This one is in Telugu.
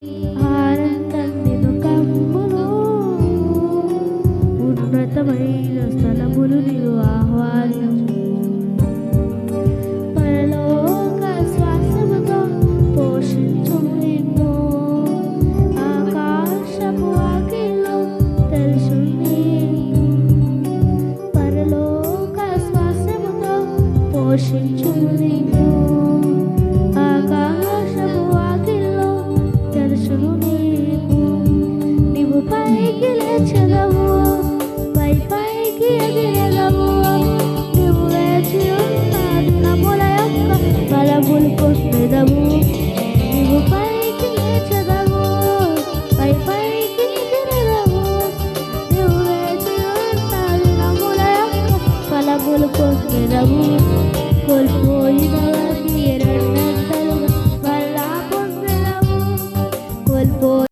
ఆనందం నిన్ను కమ్మును, ఉన్నతమైన స్థలములు నీవు ఆహ్వానించు. పరలోక శ్వాసముతో పోషించు నిన్ను, ఆకాశపు వాకిళ్ళు తెలుసు నీకు. పరలోక శ్వాసముతో పోషించు నిన్ను, ఆకాశపు వాకిళ్ళు తెలుసును నీకు. నీవు పైకి లేచెదవు, పైకి ఎగిరెదవు. నీవు వేచి ఉన్న దినముల యొక్క బలములు పొందెదవు. నీవు పైకి లేచెదవు, పైకి ఎగిరెదవు. నీవు వేచి ఉన్న దినముల యొక్క బలములు పొందెదవు. కోల్పోయిన వాటిని రెండంతలుగా మరలా పొందెదవు.